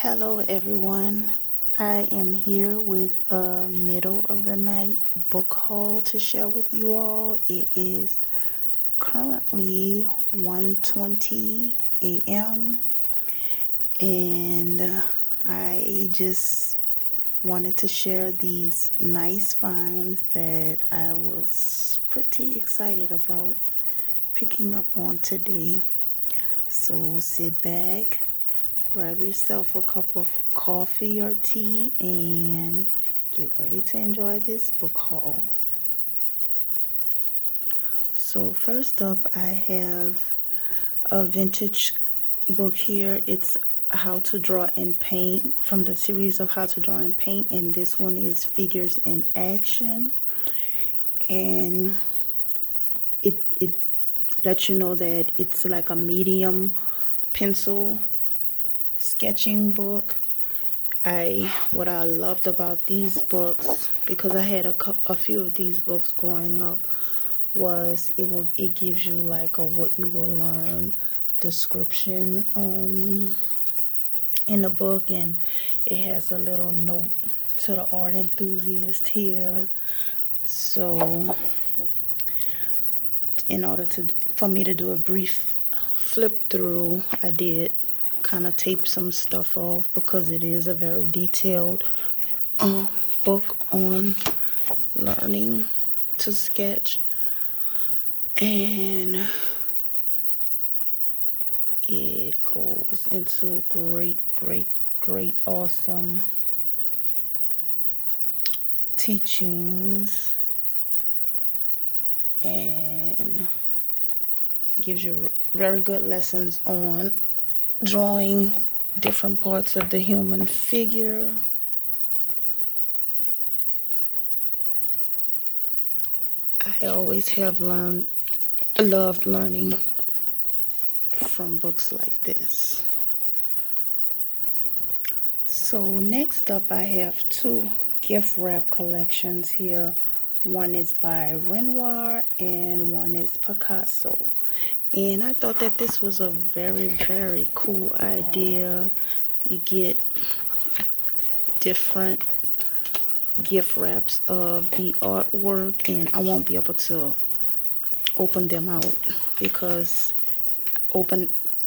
Hello everyone. I am here with a middle of the night book haul to share with you all. It is currently 1:20 a.m. and I just wanted to share these nice finds that I was pretty excited about picking up on today. So sit back, grab yourself a cup of coffee or tea, and get ready to enjoy this book haul. So first up, I have a vintage book here. It's How to Draw and Paint, from the series of How to Draw and Paint, and this one is Figures in Action. And it lets you know that it's like a medium pencil sketching book. What I loved about these books, because I had a few of these books growing up, was it gives you like a what you will learn description in the book, and it has a little note to the art enthusiast here. So in order for me to do a brief flip through, I did kind of tape some stuff off because it is a very detailed book on learning to sketch, and it goes into great awesome teachings and gives you very good lessons on drawing different parts of the human figure. I always have loved learning from books like this. So next up, I have two gift wrap collections here. One is by Renoir and one is Picasso. And I thought that this was a very cool idea. You get different gift wraps of the artwork, and I won't be able to open them out because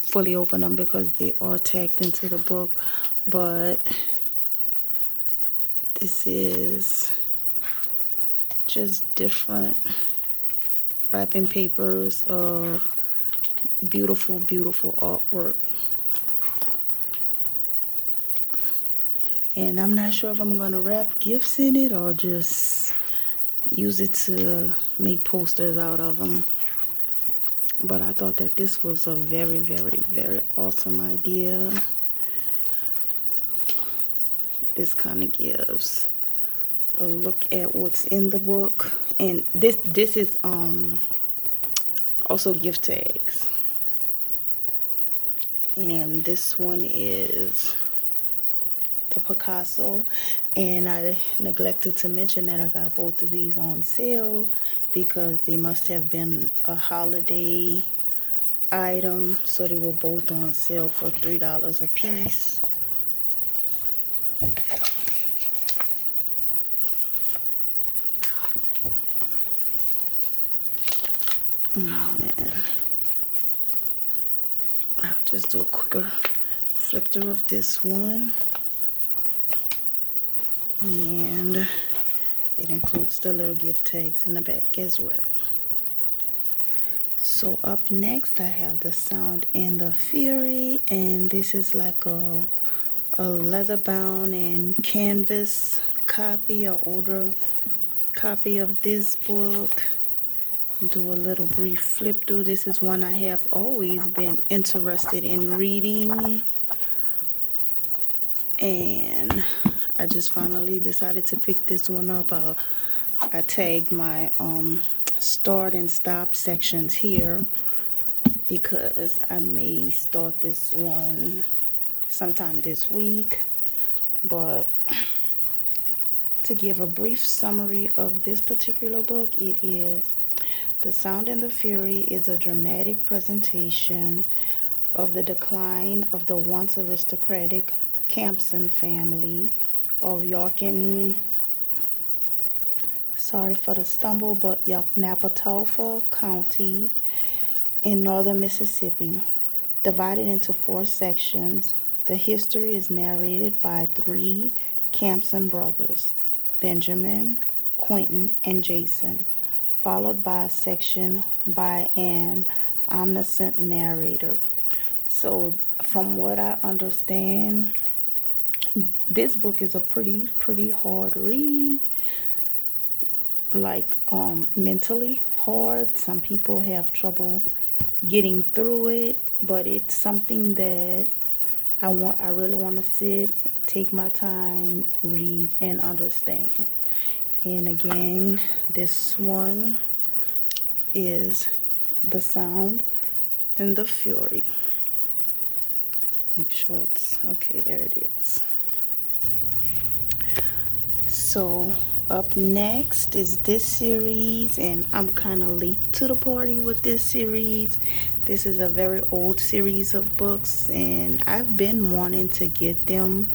fully open them because they are tagged into the book. But this is just different wrapping papers of beautiful artwork. And I'm not sure if I'm going to wrap gifts in it or just use it to make posters out of them. But I thought that this was a very awesome idea. This kind of gives a look at what's in the book. And this is also gift tags. And this one is the Picasso, and I neglected to mention that I got both of these on sale because they must have been a holiday item, so they were both on sale for $3 a piece. And I'll just do a quicker flip through of this one. And it includes the little gift tags in the back as well. So up next, I have The Sound and the Fury, and this is like a leather bound and canvas copy, an older copy of this book. Do a little brief flip through. This is one I have always been interested in reading, and I just finally decided to pick this one up. I tagged my start and stop sections here because I may start this one sometime this week. But to give a brief summary of this particular book, it is The Sound and the Fury is a dramatic presentation of the decline of the once aristocratic Campson family of Yorkin, sorry for the stumble, but Yoknapatawpha County in northern Mississippi. Divided into 4 sections, the history is narrated by 3 Campson brothers, Benjamin, Quentin, and Jason, followed by a section by an omniscient narrator. So, from what I understand, this book is a pretty hard read, like mentally hard. Some people have trouble getting through it, but it's something that I really want to sit, take my time, read, and understand. And again, this one is The Sound and the Fury. Make sure it's okay. There it is. So up next is this series, and I'm kind of late to the party with this series. This is a very old series of books, and I've been wanting to get them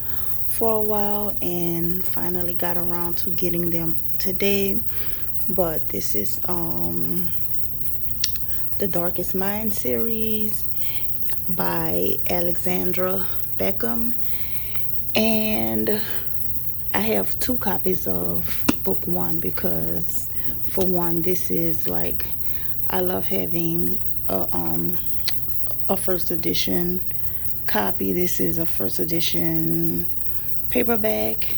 for a while and finally got around to getting them today. But this is The Darkest Mind series by Alexandra Beckham, and I have 2 copies of book 1 because, for one, this is like, I love having a first edition copy. This is a first edition paperback,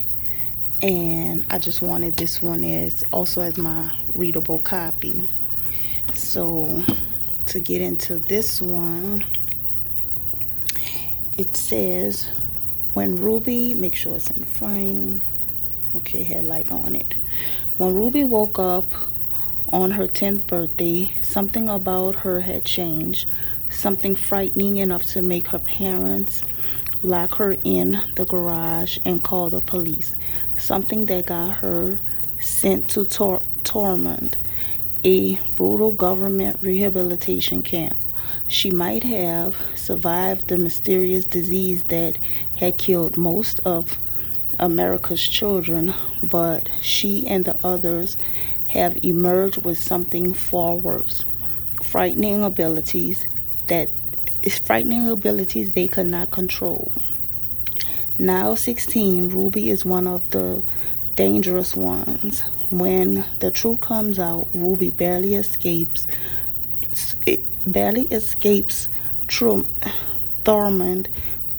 and I just wanted this one as my readable copy. So to get into this one, it says, when Ruby, make sure it's in frame, okay, had light on it. When Ruby woke up on her 10th birthday, something about her had changed, something frightening enough to make her parents lock her in the garage and call the police, something that got her sent to Tormund, a brutal government rehabilitation camp. She might have survived the mysterious disease that had killed most of America's children, but she and the others have emerged with something far worse, frightening abilities they could not control. Now 16, Ruby is one of the dangerous ones. When the truth comes out, Ruby barely escapes Thormund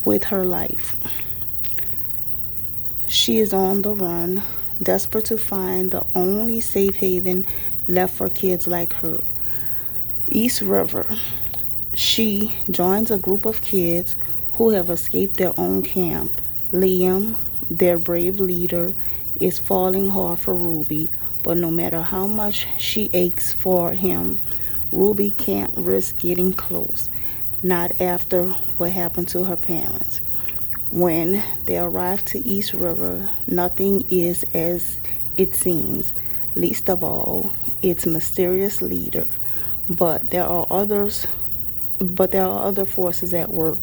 with her life. She is on the run, desperate to find the only safe haven left for kids like her, East River. She joins a group of kids who have escaped their own camp. Liam, their brave leader, is falling hard for Ruby, but no matter how much she aches for him, Ruby can't risk getting close, not after what happened to her parents. When they arrive to East River, nothing is as it seems, least of all its mysterious leader. But there are other forces at work,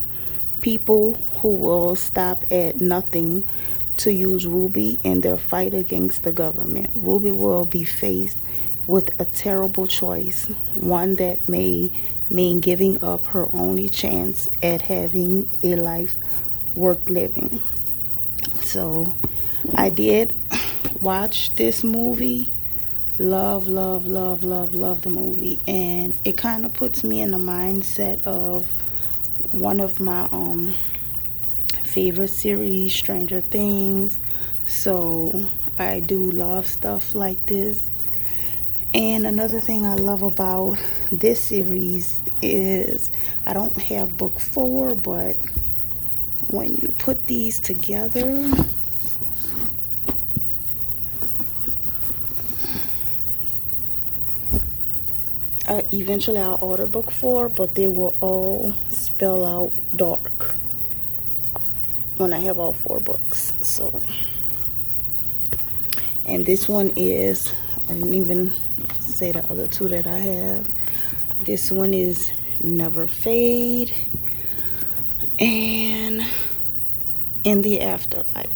people who will stop at nothing to use Ruby in their fight against the government. Ruby will be faced with a terrible choice, one that may mean giving up her only chance at having a life worth living. So I did watch this movie. Love the movie, and it kind of puts me in the mindset of one of my favorite series, Stranger Things. So I do love stuff like this. And another thing I love about this series is I don't have book 4, but when you put these together, eventually I'll order book 4, but they will all spell out dark when I have all 4 books. So, and this one is, I didn't even say the other 2 that I have. This one is Never Fade, and in the Afterlife.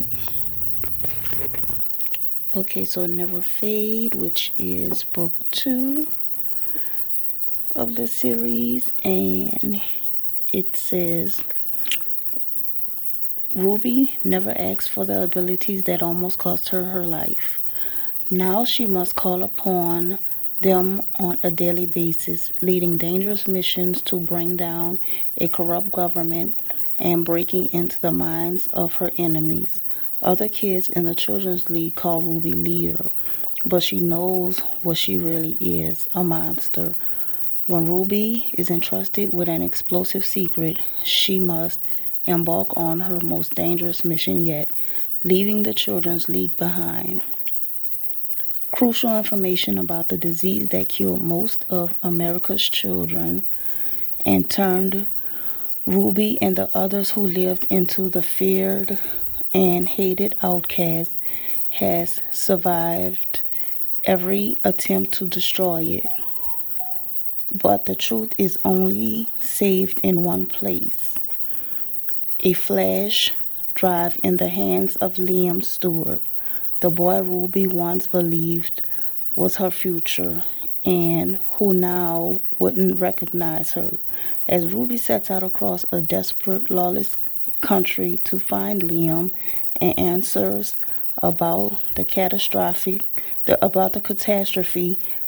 Okay, so Never Fade, which is book 2 of the series, and it says Ruby never asked for the abilities that almost cost her her life. Now she must call upon them on a daily basis, leading dangerous missions to bring down a corrupt government and breaking into the minds of her enemies. Other kids in the Children's League call Ruby leader, but she knows what she really is, a monster. When Ruby is entrusted with an explosive secret, she must embark on her most dangerous mission yet, leaving the Children's League behind. Crucial information about the disease that killed most of America's children and turned Ruby and the others who lived into the feared and hated outcast has survived every attempt to destroy it. But the truth is only saved in one place. A flash drive in the hands of Liam Stewart, the boy Ruby once believed was her future and who now wouldn't recognize her. As Ruby sets out across a desperate, lawless country to find Liam and answers about the catastrophe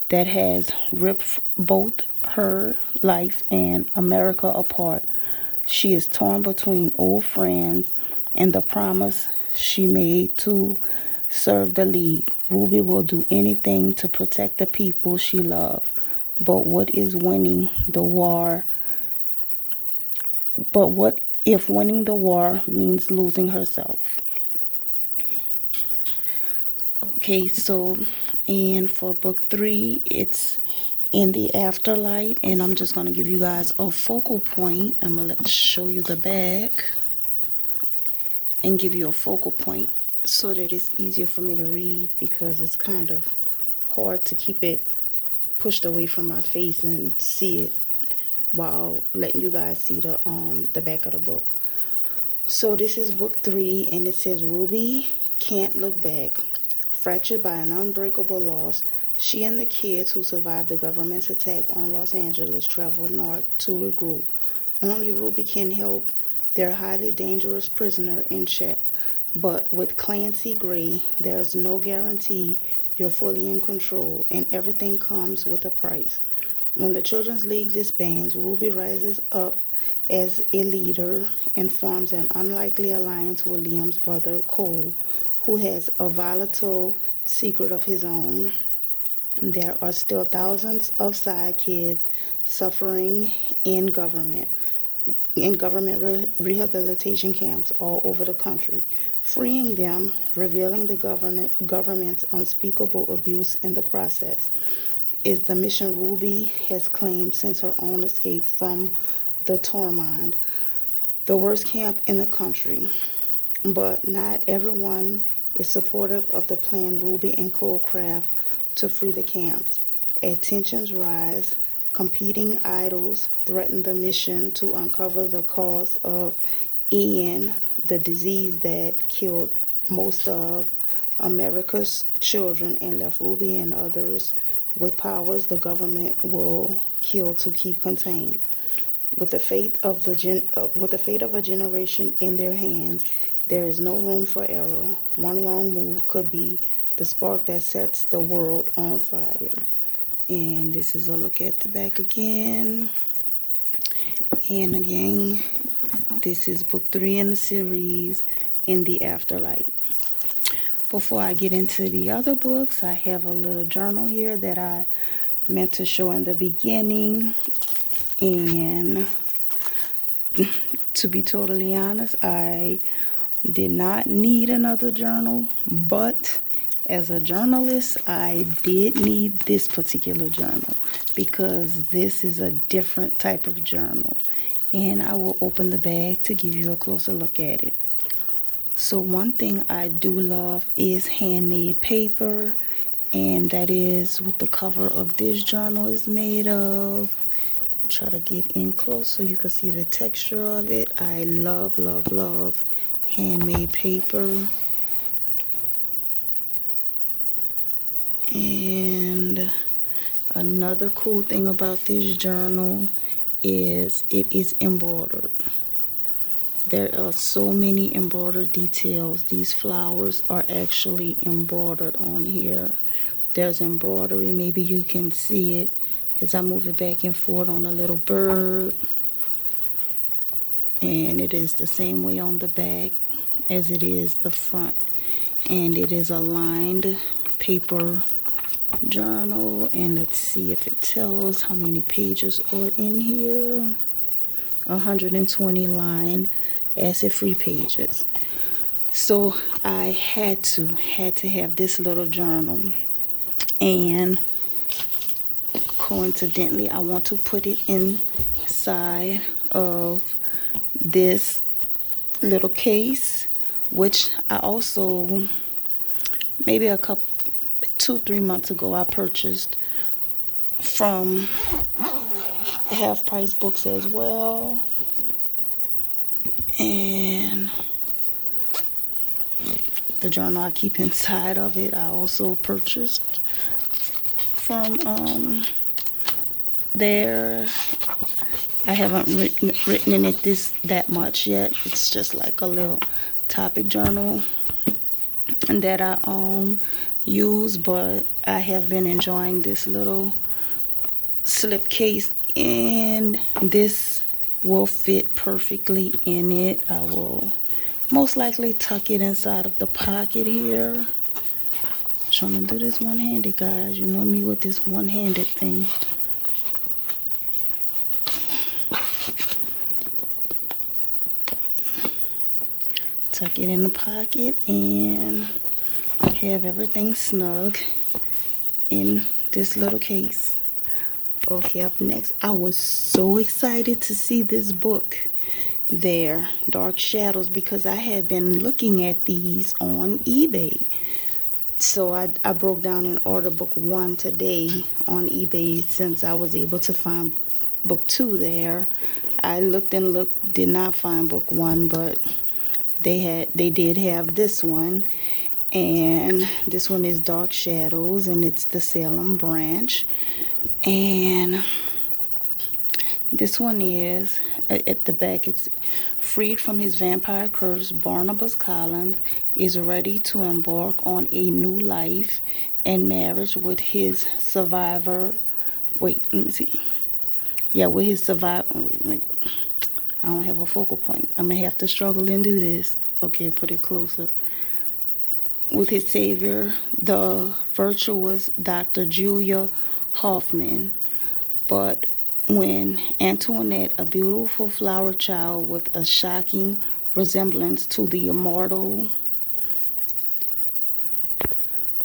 that has ripped both her life and America apart. She is torn between old friends and the promise she made to serve the League. Ruby will do anything to protect the people she loves. But what if winning the war means losing herself? Okay, so, and for book 3, it's in the Afterlife, and I'm just going to give you guys a focal point. I'm going to show you the back and give you a focal point so that it's easier for me to read, because it's kind of hard to keep it pushed away from my face and see it while letting you guys see the back of the book. So this is book 3, and it says Ruby can't look back. Fractured by an unbreakable loss, she and the kids who survived the government's attack on Los Angeles travel north to regroup. Only Ruby can help their highly dangerous prisoner in check. But with Clancy Gray, there's no guarantee you're fully in control, and everything comes with a price. When the Children's League disbands, Ruby rises up as a leader and forms an unlikely alliance with Liam's brother Cole, who has a volatile secret of his own. There are still thousands of side kids suffering in government rehabilitation camps all over the country. Freeing them, revealing the government's unspeakable abuse in the process, is the mission Ruby has claimed since her own escape from the Tormund, the worst camp in the country. But not everyone is supportive of the plan Ruby and Cole craft to free the camps. As tensions rise, competing idols threaten the mission to uncover the cause of Ian, the disease that killed most of America's children and left Ruby and others with powers the government will kill to keep contained. With the fate of a generation in their hands, there is no room for error. One wrong move could be the spark that sets the world on fire. And this is a look at the back again. And again, this is book 3 in the series, In the Afterlife. Before I get into the other books, I have a little journal here that I meant to show in the beginning. And to be totally honest, I did not need another journal, but as a journalist, I did need this particular journal because this is a different type of journal. And I will open the bag to give you a closer look at it. So one thing I do love is handmade paper, and that is what the cover of this journal is made of. Try to get in close so you can see the texture of it. I love handmade paper. And another cool thing about this journal is it is embroidered. There are so many embroidered details. These flowers are actually embroidered on here. There's embroidery, maybe you can see it as I move it back and forth, on a little bird. And it is the same way on the back as it is the front. And it is a lined paper journal. And let's see if it tells how many pages are in here. 120 lined acid-free pages. So I had to have this little journal. And coincidentally, I want to put it inside of this little case, which I also, maybe 2-3 months ago, I purchased from Half Price Books as well. And the journal I keep inside of it, I also purchased from there. I haven't written in it that much yet. It's just like a little topic journal that I use, but I have been enjoying this little slip case, and this will fit perfectly in it. I will most likely tuck it inside of the pocket here. I'm trying to do this one-handed, guys. You know me with this one-handed thing. Tuck it in the pocket and have everything snug in this little case. Okay, up next, I was so excited to see this book there, Dark Shadows, because I had been looking at these on eBay. So I broke down and ordered book 1 today on eBay, since I was able to find book 2 there. I looked and looked, did not find book 1, but they did have this one. And this one is Dark Shadows, and it's the Salem branch. And this one is, at the back, it's freed from his vampire curse, Barnabas Collins is ready to embark on a new life and marriage with his survivor. Wait, let me see. Yeah, with his survivor. Wait. I don't have a focal point. I'm going to have to struggle and do this. Okay, put it closer. With his savior, the virtuous Dr. Julia Hoffman. But when Antoinette, a beautiful flower child with a shocking resemblance to the immortal...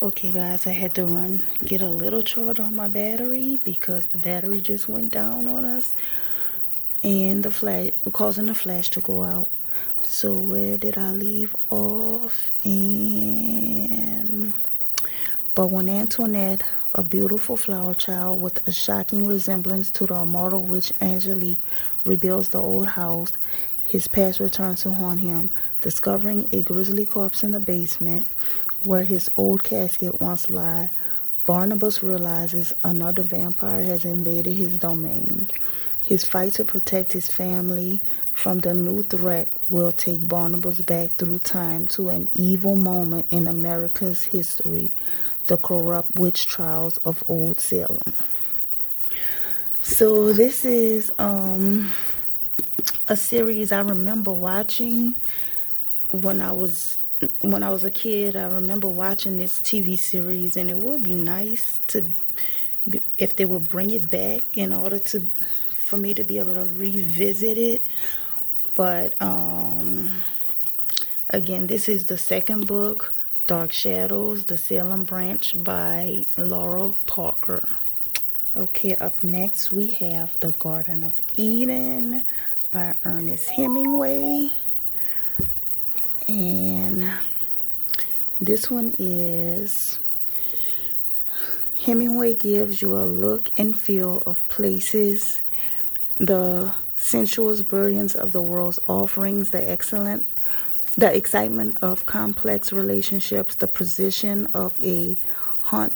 Okay, guys, I had to get a little charge on my battery because the battery just went down on us, and the flash, causing the flash to go out. So where did I leave off? But when Antoinette, a beautiful flower child with a shocking resemblance to the immortal witch Angelique, rebuilds the old house, his past returns to haunt him. Discovering a grisly corpse in the basement where his old casket once lay, Barnabas realizes another vampire has invaded his domain. His fight to protect his family from the new threat will take Barnabas back through time to an evil moment in America's history, the corrupt witch trials of Old Salem. So this is a series I remember watching when I was a kid. I remember watching this TV series, and it would be nice if they would bring it back in order for me to be able to revisit it. But again, this is the second book, Dark Shadows, the Salem branch by Laura Parker. Okay, up next we have The Garden of Eden by Ernest Hemingway. And this one is, Hemingway gives you a look and feel of places, the sensuous brilliance of the world's offerings, the excellent The excitement of complex relationships, the precision of a hunt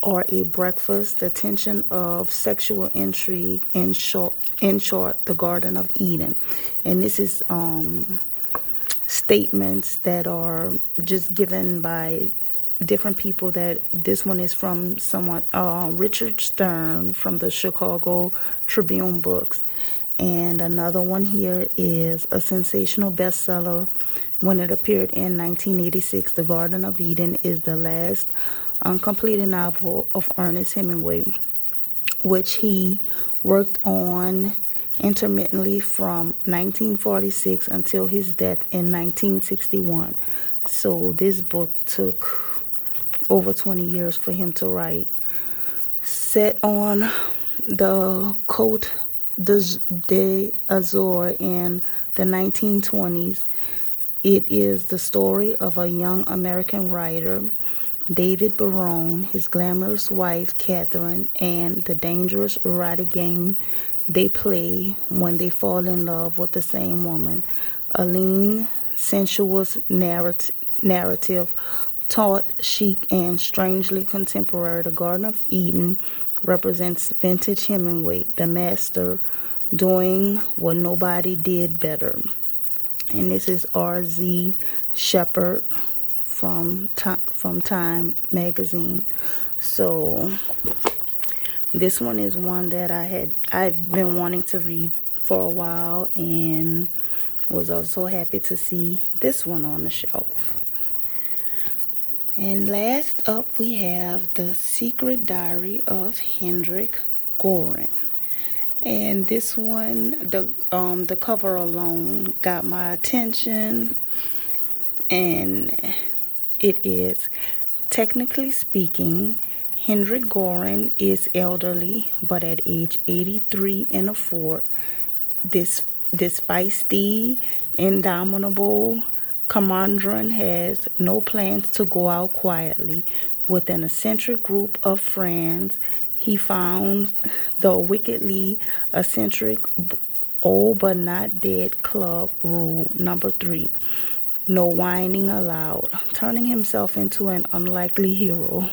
or a breakfast, the tension of sexual intrigue, in short, the Garden of Eden. And this is statements that are just given by different people. That this one is from someone, Richard Stern from the Chicago Tribune Books. And another one here is a sensational bestseller when it appeared in 1986. The Garden of Eden is the last uncompleted novel of Ernest Hemingway, which he worked on intermittently from 1946 until his death in 1961. So this book took over 20 years for him to write. Set on the Côte d'Azur in the 1920s, it is the story of a young American writer, David Barone, his glamorous wife, Catherine, and the dangerous erotic game they play when they fall in love with the same woman. A lean, sensuous narrative, taut, chic, and strangely contemporary. The Garden of Eden represents vintage Hemingway, the master, doing what nobody did better. And this is R.Z. Shepard from Time magazine. So this one is one that I've been wanting to read for a while, and was also happy to see this one on the shelf. And last up, we have The Secret Diary of Hendrik Goren. And this one, the cover alone got my attention. And it is, technically speaking, Hendrik Goren is elderly, but at age 83 and a fourth, this feisty, indomitable commandant has no plans to go out quietly. With an eccentric group of friends, he found the wickedly eccentric old but not dead club rule number 3. No whining allowed, turning himself into an unlikely hero.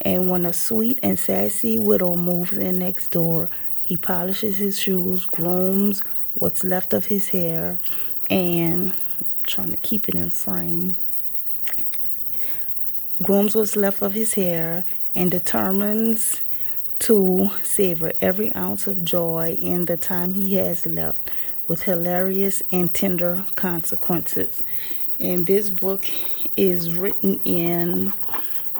And when a sweet and sassy widow moves in next door, he polishes his shoes, grooms what's left of his hair, and trying to keep it in frame, grooms what's left of his hair, and determines to savor every ounce of joy in the time he has left, with hilarious and tender consequences. And this book is written in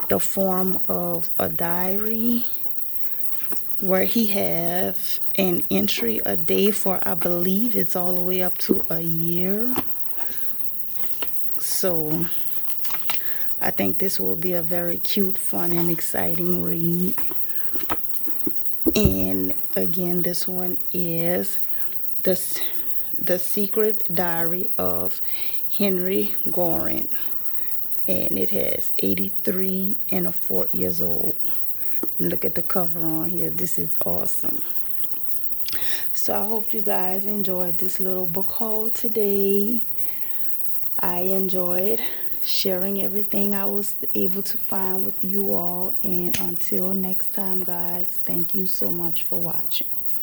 the form of a diary, where he have an entry a day for, I believe it's all the way up to a year. So I think this will be a very cute, fun, and exciting read. And again, this one is the Secret Diary of Henry Goren, and it has 83 and a 4 years old. Look at the cover on here. This is awesome. So I hope you guys enjoyed this little book haul today. I enjoyed sharing everything I was able to find with you all. And until next time, guys, thank you so much for watching.